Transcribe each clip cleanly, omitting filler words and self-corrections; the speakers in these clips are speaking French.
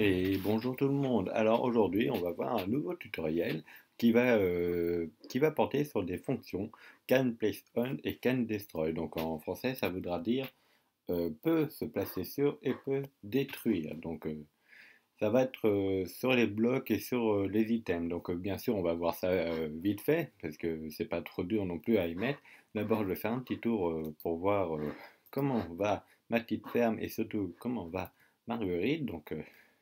Et bonjour tout le monde. Alors aujourd'hui, on va voir un nouveau tutoriel qui va porter sur des fonctions can place on et can destroy. Donc en français, ça voudra dire peut se placer sur et peut détruire. Donc ça va être sur les blocs et sur les items. Donc bien sûr, on va voir ça vite fait parce que c'est pas trop dur non plus à y mettre. D'abord, je vais faire un petit tour pour voir comment va ma petite ferme et surtout comment va Marguerite. Donc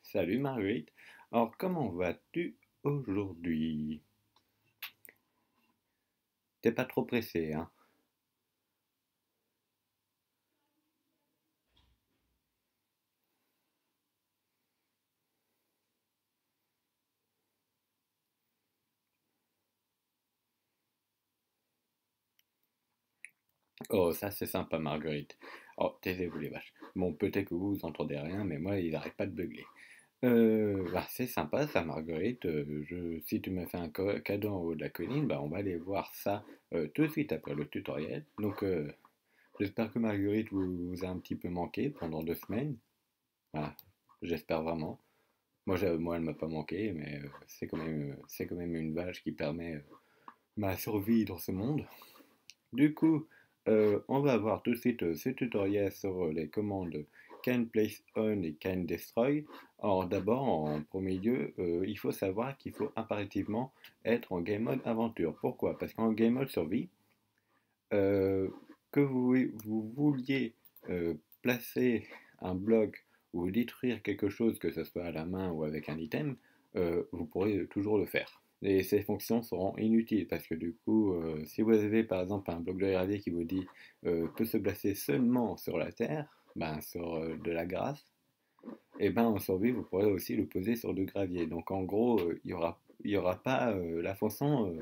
salut Marguerite. Alors comment vas-tu aujourd'hui? T'es pas trop pressé, hein? Oh, ça c'est sympa Marguerite. Oh, taisez-vous les vaches. Bon, peut-être que vous entendez rien, mais moi, il n'arrête pas de beugler. Bah, c'est sympa ça, Marguerite. Si tu m'as fait un cadeau en haut de la colline, bah, on va aller voir ça tout de suite après le tutoriel. Donc, j'espère que Marguerite vous a un petit peu manqué pendant 2 semaines. Voilà, j'espère vraiment. Moi, elle m'a pas manqué, mais c'est quand même une vache qui permet ma survie dans ce monde. Du coup, on va voir tout de suite ce tutoriel sur les commandes can place on et can destroy. Alors d'abord, en premier lieu, il faut savoir qu'il faut impérativement être en game mode aventure. Pourquoi? Parce qu'en game mode survie, euh, que vous vouliez placer un bloc ou détruire quelque chose, que ce soit à la main ou avec un item, vous pourrez toujours le faire. Et ces fonctions seront inutiles parce que du coup, si vous avez par exemple un bloc de gravier qui vous dit peut se placer seulement sur la terre, ben, sur de la grasse, et ben en survie vous pourrez aussi le poser sur du gravier. Donc en gros, il y aura pas la fonction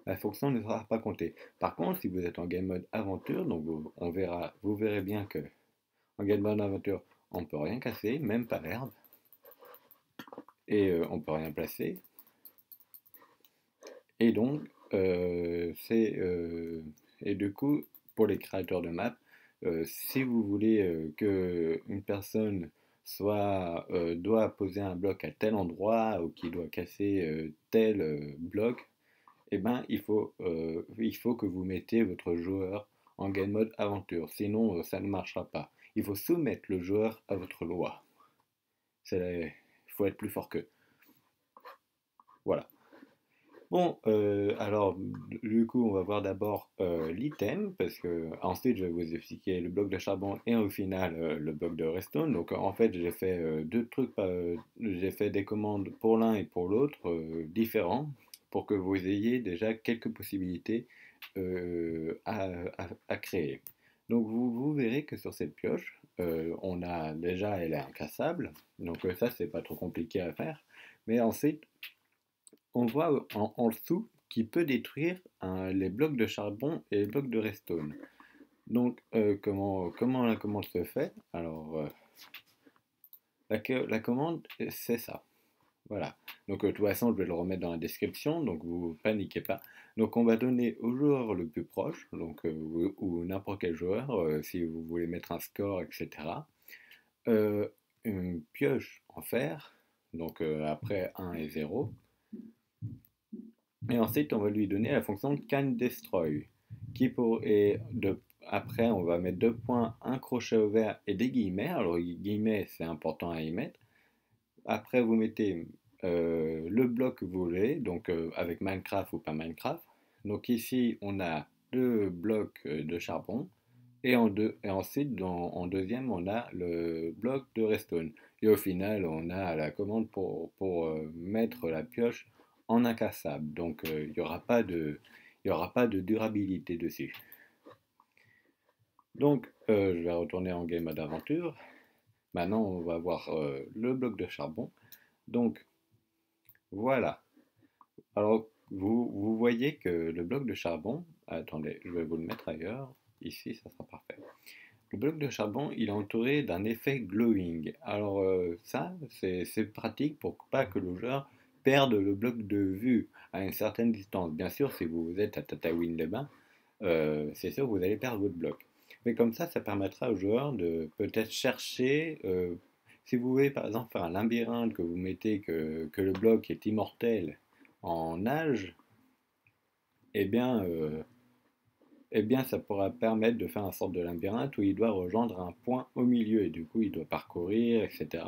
ne sera pas comptée. Par contre, si vous êtes en game mode aventure, donc vous verrez bien que en game mode aventure, on peut rien casser, même pas l'herbe, et on peut rien placer. Et donc, et du coup, pour les créateurs de maps, si vous voulez que une personne doit poser un bloc à tel endroit ou qu'il doit casser tel bloc, eh ben, il faut que vous mettez votre joueur en game mode aventure. Sinon, ça ne marchera pas. Il faut soumettre le joueur à votre loi. Il faut être plus fort qu'eux. Voilà. Bon, alors, du coup, on va voir d'abord l'item, parce que ensuite, je vais vous expliquer le bloc de charbon et au final, le bloc de redstone. Donc, en fait, j'ai fait deux trucs, j'ai fait des commandes pour l'un et pour l'autre différents, pour que vous ayez déjà quelques possibilités à créer. Donc, vous verrez que sur cette pioche, on a déjà, elle est incassable, donc ça, c'est pas trop compliqué à faire. Mais ensuite, on voit en dessous qui peut détruire les blocs de charbon et les blocs de redstone. Donc, comment la commande se fait? Alors, la commande, c'est ça. Voilà. Donc, de toute façon, je vais le remettre dans la description, donc vous paniquez pas. Donc, on va donner au joueur le plus proche, donc, ou n'importe quel joueur, si vous voulez mettre un score, etc. euh, une pioche en fer, donc après 1 et 0. Et ensuite, on va lui donner la fonction can destroy, après, on va mettre deux points, un crochet ouvert et des guillemets. Alors, les guillemets, c'est important à y mettre. Après, vous mettez le bloc que vous voulez, donc avec Minecraft ou pas Minecraft. Donc ici, on a deux blocs de charbon. Et ensuite, en deuxième, on a le bloc de redstone. Et au final, on a la commande pour mettre la pioche en incassable. Donc, il y aura pas de durabilité dessus. Donc, je vais retourner en game mode aventure. Maintenant, on va voir le bloc de charbon. Donc, voilà. Alors, vous voyez que le bloc de charbon, attendez, je vais vous le mettre ailleurs. Ici, ça sera parfait. Le bloc de charbon, il est entouré d'un effet glowing. Alors ça, c'est pratique pour pas que le joueur perde le bloc de vue à une certaine distance. Bien sûr, si vous êtes à Tataouine-les-Bains, c'est sûr que vous allez perdre votre bloc. Mais comme ça permettra au joueur de peut-être chercher Si vous voulez par exemple faire un labyrinthe, que vous mettez que le bloc est immortel en âge, eh bien, euh, eh bien ça pourra permettre de faire un sorte de labyrinthe où il doit rejoindre un point au milieu et du coup il doit parcourir, etc.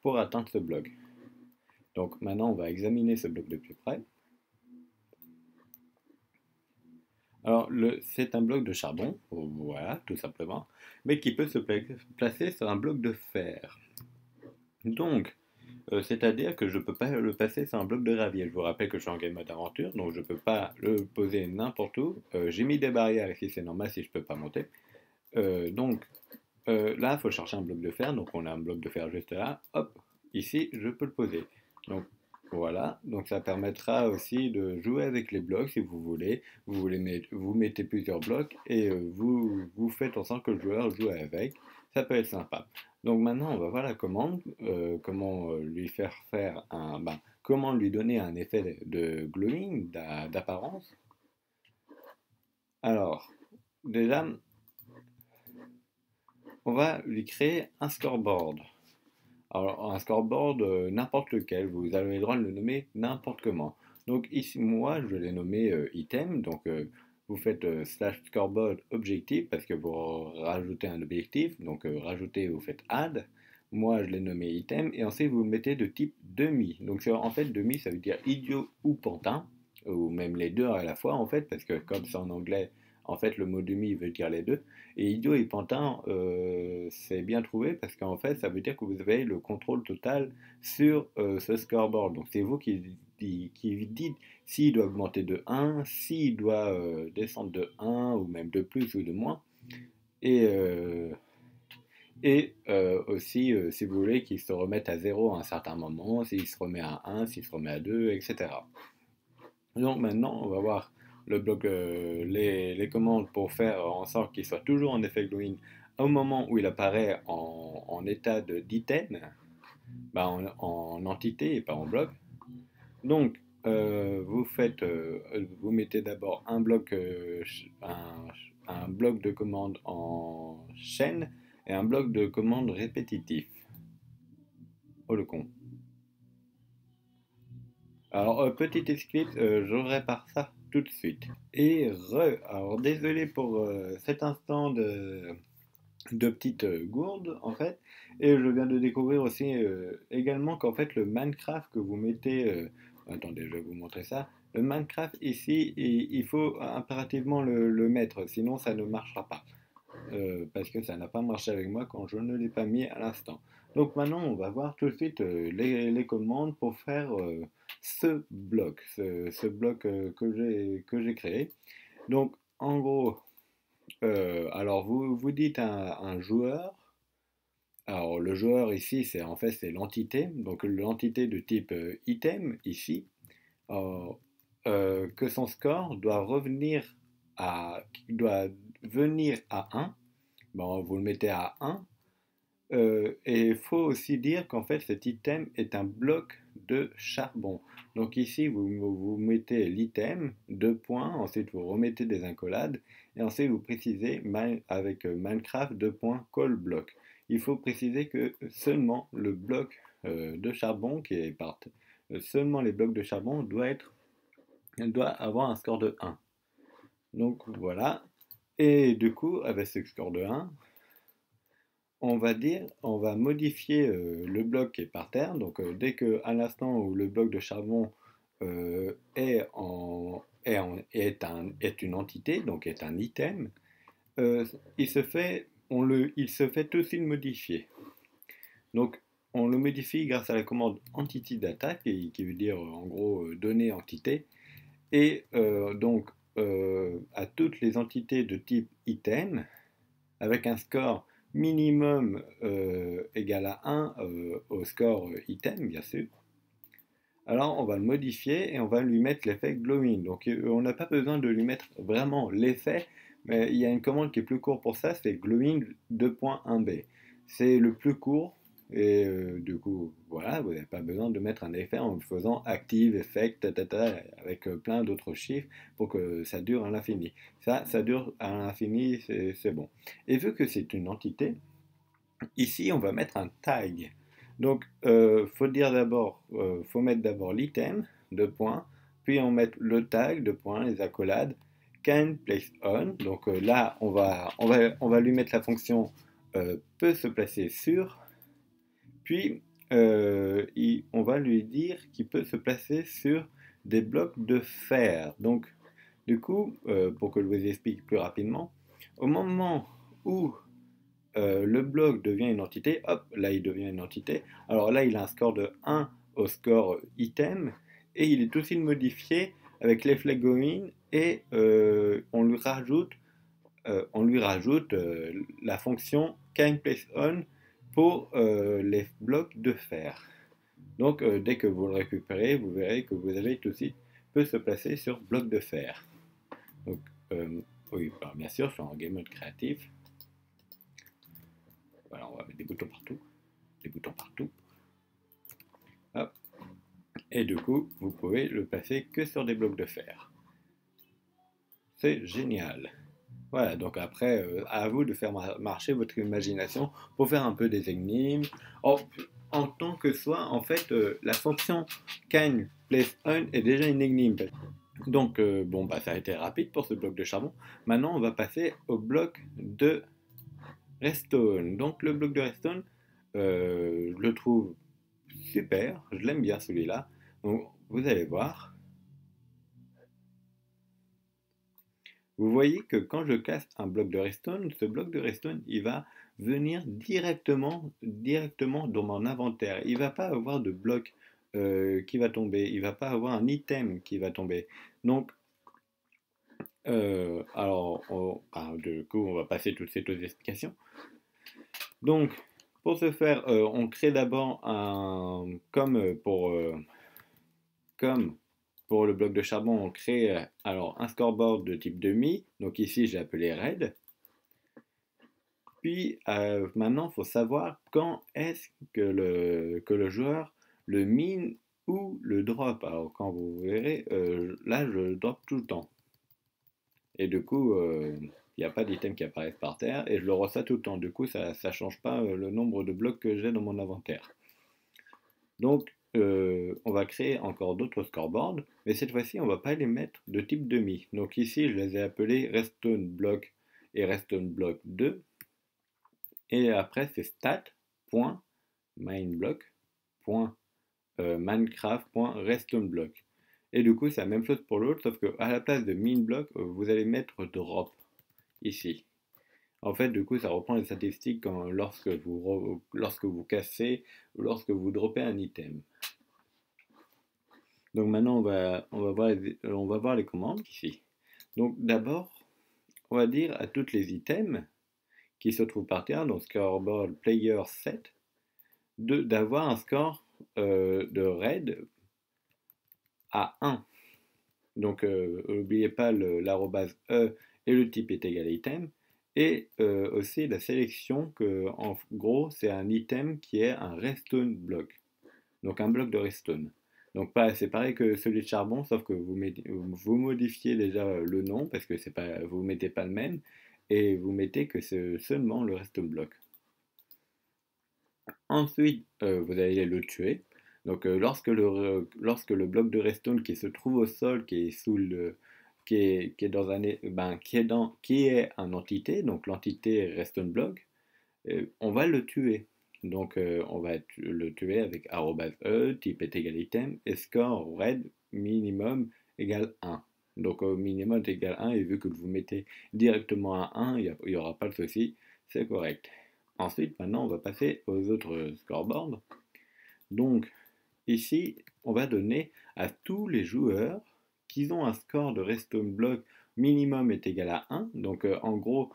pour atteindre ce bloc. Donc maintenant on va examiner ce bloc de plus près. Alors c'est un bloc de charbon, voilà, tout simplement, mais qui peut se placer sur un bloc de fer. Donc, c'est-à-dire que je ne peux pas le passer sur un bloc de gravier. Je vous rappelle que je suis en game mode aventure, donc je ne peux pas le poser n'importe où. J'ai mis des barrières ici, c'est normal si je ne peux pas monter. Donc là, il faut chercher un bloc de fer. Donc on a un bloc de fer juste là. Hop, ici, je peux le poser. Donc voilà, donc ça permettra aussi de jouer avec les blocs si vous voulez. Vous mettez plusieurs blocs et vous faites en sorte que le joueur joue avec. Ça peut être sympa. Donc maintenant, on va voir la commande, comment lui faire comment lui donner un effet de glowing, d'apparence. Alors, déjà, on va lui créer un scoreboard. Alors, un scoreboard, n'importe lequel, vous avez le droit de le nommer n'importe comment. Donc ici, moi, je l'ai nommé item, donc vous faites slash scoreboard objectif parce que vous rajoutez un objectif, donc rajoutez, vous faites add. Moi, je l'ai nommé item, et ensuite vous le mettez de type demi. Donc en fait, demi, ça veut dire idiot ou pantin, ou même les deux à la fois, en fait, parce que comme c'est en anglais, en fait, le mot demi veut dire les deux. Et idiot et pantin, c'est bien trouvé parce qu'en fait, ça veut dire que vous avez le contrôle total sur ce scoreboard. Donc, c'est vous qui dites s'il doit augmenter de 1, s'il doit descendre de 1 ou même de plus ou de moins. Et, aussi, si vous voulez, qu'il se remette à 0 à un certain moment, s'il se remet à 1, s'il se remet à 2, etc. Donc maintenant, on va voir le bloc, les commandes pour faire en sorte qu'il soit toujours en effet glowing au moment où il apparaît en état d'item, en entité et pas en bloc. Donc, vous mettez d'abord un bloc de commande en chaîne et un bloc de commande répétitif. Oh le con. Alors, petit script, je répare ça tout de suite. Alors désolé pour cet instant de petite gourde en fait, et je viens de découvrir aussi également qu'en fait le Minecraft que vous mettez, attendez, je vais vous montrer ça. Le Minecraft ici, il faut impérativement le mettre, sinon ça ne marchera pas. Parce que ça n'a pas marché avec moi quand je ne l'ai pas mis à l'instant. Donc maintenant, on va voir tout de suite les commandes pour faire ce bloc que j'ai créé. Donc en gros, alors vous dites à un joueur, alors le joueur ici c'est en fait c'est l'entité, donc l'entité de type item ici, euh, que son score doit venir à 1. Bon, vous le mettez à 1. Et il faut aussi dire qu'en fait cet item est un bloc de charbon. Donc ici vous mettez l'item, 2 points, ensuite vous remettez des incollades, et ensuite vous précisez avec Minecraft 2 points call block. Il faut préciser que seulement le bloc de charbon qui est seulement les blocs de charbon doit avoir un score de 1. Donc voilà. Et du coup, avec ce score de 1, on va modifier le bloc qui est par terre. Donc dès que à l'instant où le bloc de charbon est une entité, donc est un item, il se fait tout de suite modifier. Donc on le modifie grâce à la commande entity data qui veut dire en gros donner entité, et donc à toutes les entités de type item avec un score minimum égal à 1 au score item, bien sûr. Alors on va le modifier et on va lui mettre l'effet glowing. Donc on n'a pas besoin de lui mettre vraiment l'effet, mais il y a une commande qui est plus courte pour ça, c'est glowing 2.1b. C'est le plus court, et du coup, voilà, vous n'avez pas besoin de mettre un effet en faisant active, effect, avec plein d'autres chiffres pour que ça dure à l'infini. Ça dure à l'infini, c'est bon. Et vu que c'est une entité, ici on va mettre un tag. Donc, faut mettre d'abord l'item, deux points, puis on met le tag, deux points, les accolades, can place on. Donc là, on va lui mettre la fonction peut se placer sur, puis on va lui dire qu'il peut se placer sur des blocs de fer. Donc, du coup, pour que je vous explique plus rapidement, au moment où le bloc devient une entité, hop, là il devient une entité. Alors là, il a un score de 1 au score item, et il est aussi modifié avec les flags et on lui rajoute la fonction kindPlaceOn pour les blocs de fer. Donc dès que vous le récupérez, vous verrez que vous avez tout de suite peut se placer sur bloc de fer. Donc oui, alors bien sûr, je suis en game mode créatif. Voilà, on va mettre des boutons partout. Des boutons partout. Hop. Et du coup, vous pouvez le placer que sur des blocs de fer. C'est génial. Voilà, donc après, à vous de faire marcher votre imagination pour faire un peu des énigmes. En tant que soit, en fait, la fonction can place on est déjà une énigme. Donc, bon, bah, ça a été rapide pour ce bloc de charbon. Maintenant, on va passer au bloc de redstone. Donc, le bloc de redstone, je le trouve super, je l'aime bien celui-là. Donc, vous allez voir. Vous voyez que quand je casse un bloc de redstone, ce bloc de redstone, il va venir directement dans mon inventaire. Il ne va pas avoir de bloc qui va tomber. Il ne va pas avoir un item qui va tomber. Donc, du coup, on va passer toutes ces deux explications. Donc, pour ce faire, on crée d'abord comme pour le bloc de charbon, on crée alors un scoreboard de type demi. Donc ici, j'ai appelé red. Puis maintenant, il faut savoir quand est-ce que le joueur le mine ou le drop. Alors quand vous verrez, là, je le drop tout le temps. Et du coup, il n'y a pas d'item qui apparaissent par terre et je le reçois tout le temps. Du coup, ça ne change pas le nombre de blocs que j'ai dans mon inventaire. Donc, on va créer encore d'autres scoreboards, mais cette fois-ci, on ne va pas les mettre de type demi. Donc ici, je les ai appelés redstone block et redstone block 2. Et après, c'est stat.mineblock.minecraft.redstoneBlock. Et du coup, c'est la même chose pour l'autre, sauf qu'à la place de mineblock, vous allez mettre drop ici. En fait, du coup, ça reprend les statistiques lorsque vous cassez ou lorsque vous droppez un item. Donc maintenant, on va voir les commandes ici. Donc d'abord, on va dire à toutes les items qui se trouvent par terre, donc scoreboard player set, d'avoir un score de raid à 1. Donc n'oubliez pas l'arrobase E et le type est égal à item. Et aussi la sélection que en gros c'est un item qui est un redstone block. Donc un bloc de redstone. Donc c'est pareil que celui de charbon, sauf que vous modifiez déjà le nom parce que vous ne mettez pas le même et vous mettez que c'est seulement le redstone block. Ensuite, vous allez le tuer. Donc, lorsque le bloc de redstone qui se trouve au sol, qui est dans qui est un entité, donc l'entité redstone block, on va le tuer. Donc, on va le tuer avec @e, type est égal item, et score red minimum égale 1. Donc, au minimum est égal 1, et vu que vous mettez directement à 1, il n'y aura pas de souci, c'est correct. Ensuite, maintenant, on va passer aux autres scoreboards. Donc, ici, on va donner à tous les joueurs qui ont un score de redstone block minimum est égal à 1. Donc, en gros,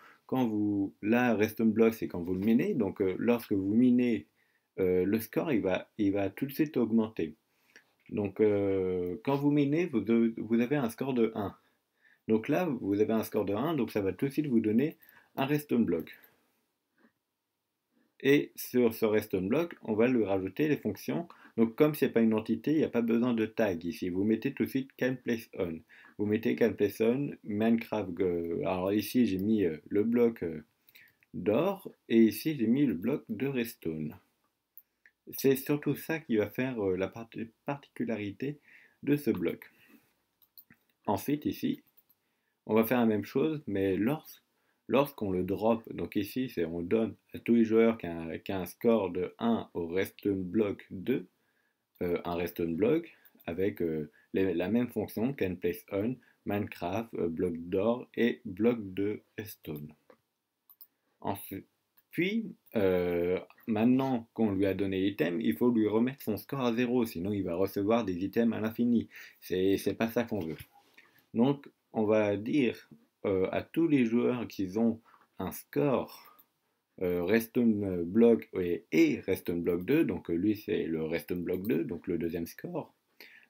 là, redstone block, c'est quand vous le minez. Donc, lorsque vous minez, le score, il va tout de suite augmenter. Donc, quand vous minez, vous avez un score de 1. Donc là, vous avez un score de 1, donc ça va tout de suite vous donner un redstone block. Et sur ce redstone block, on va lui rajouter les fonctions. Donc comme ce n'est pas une entité, il n'y a pas besoin de tag ici. Vous mettez tout de suite canPlaceOn. Vous mettez canPlaceOn, Minecraft. Alors ici j'ai mis le bloc d'or et ici j'ai mis le bloc de redstone. C'est surtout ça qui va faire la particularité de ce bloc. Ensuite, ici, on va faire la même chose, mais lorsqu'on le drop, donc ici, on donne à tous les joueurs qui a un score de 1 au redstone block 2, un redstone block avec la même fonction can place on, Minecraft, bloc d'or et bloc de redstone. Ensuite, puis, maintenant qu'on lui a donné l'item, il faut lui remettre son score à 0, sinon il va recevoir des items à l'infini. C'est pas ça qu'on veut. Donc, on va dire à tous les joueurs qui ont un score Redstone Block et Redstone Block 2, donc lui c'est le Redstone Block 2, donc le deuxième score.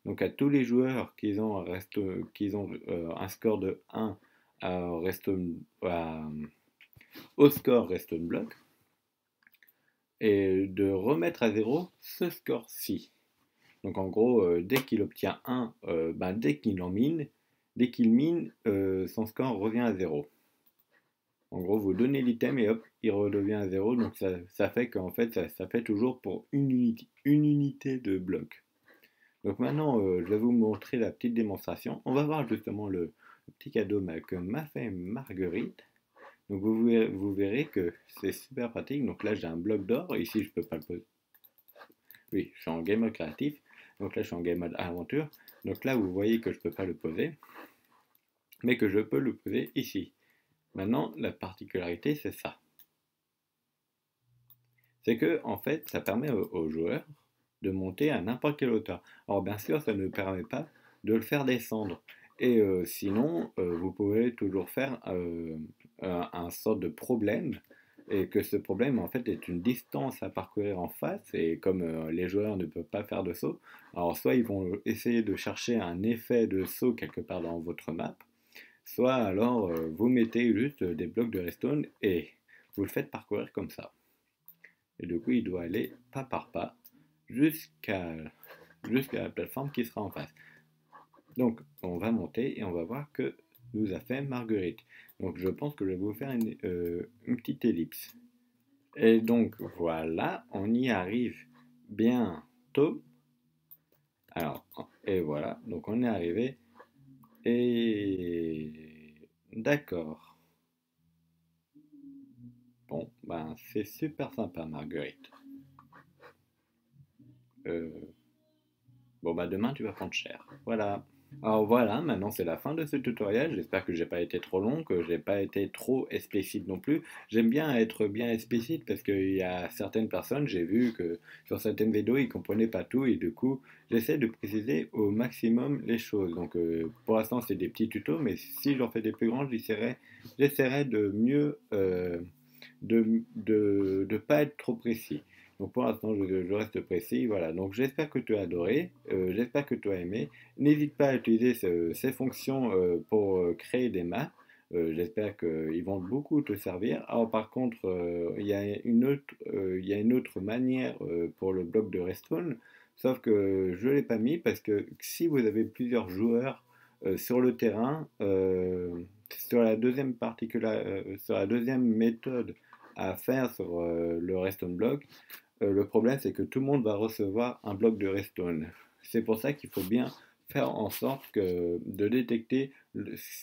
Donc à tous les joueurs qui ont un score de 1 au score Redstone Block, et de remettre à 0 ce score-ci. Donc en gros, dès qu'il obtient 1, dès qu'il mine, son score revient à 0. En gros, vous donnez l'item et hop, il redevient à 0. Donc ça fait qu'en fait, ça fait toujours pour une unité de bloc. Donc maintenant, je vais vous montrer la petite démonstration. On va voir justement le petit cadeau que m'a fait Marguerite. Donc vous verrez que c'est super pratique. Donc là, j'ai un bloc d'or. Ici, je peux pas le poser. Oui, je suis en game mode créatif. Donc là, je suis en game mode aventure. Donc là, vous voyez que je ne peux pas le poser, mais que je peux le poser ici. Maintenant, la particularité, c'est ça. C'est que, en fait, ça permet aux joueurs de monter à n'importe quelle hauteur. Alors, bien sûr, ça ne permet pas de le faire descendre. Et sinon, vous pouvez toujours faire un sort de problème, et que ce problème, en fait, est une distance à parcourir en face, et comme les joueurs ne peuvent pas faire de saut, alors soit ils vont essayer de chercher un effet de saut quelque part dans votre map, soit alors vous mettez juste des blocs de redstone et vous le faites parcourir comme ça. Et du coup, il doit aller pas par pas jusqu'à la plateforme qui sera en face. Donc, on va monter et on va voir que nous a fait Marguerite. Donc, je pense que je vais vous faire une petite ellipse. Et donc, voilà, on y arrive bientôt. Alors, et voilà, donc on est arrivé. Et d'accord. Bon, ben c'est super sympa, Marguerite. Euh, bon, bah demain tu vas prendre cher. Voilà. Alors voilà, maintenant c'est la fin de ce tutoriel. J'espère que j'ai pas été trop long, que j'ai pas été trop explicite non plus. J'aime bien être bien explicite parce qu'il y a certaines personnes, j'ai vu que sur certaines vidéos ils comprenaient pas tout et du coup j'essaie de préciser au maximum les choses. Donc pour l'instant c'est des petits tutos, mais si j'en fais des plus grands, j'essaierai de mieux de pas être trop précis. Donc pour l'instant, je reste précis. Voilà. Donc j'espère que tu as adoré, j'espère que tu as aimé. N'hésite pas à utiliser ces fonctions pour créer des maps. J'espère qu'ils vont beaucoup te servir. Alors par contre, il y a une autre manière pour le bloc de respawn, sauf que je ne l'ai pas mis parce que si vous avez plusieurs joueurs sur le terrain, sur la deuxième méthode à faire sur le redstone block, le problème c'est que tout le monde va recevoir un bloc de redstone. C'est pour ça qu'il faut bien faire en sorte de détecter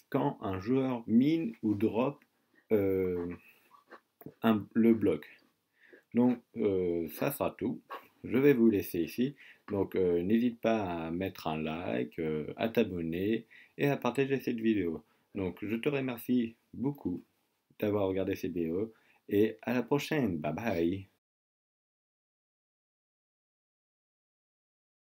quand un joueur mine ou drop euh, le bloc. Donc ça sera tout. Je vais vous laisser ici. Donc n'hésite pas à mettre un like, à t'abonner et à partager cette vidéo. Donc je te remercie beaucoup d'avoir regardé cette vidéo et à la prochaine. Bye bye.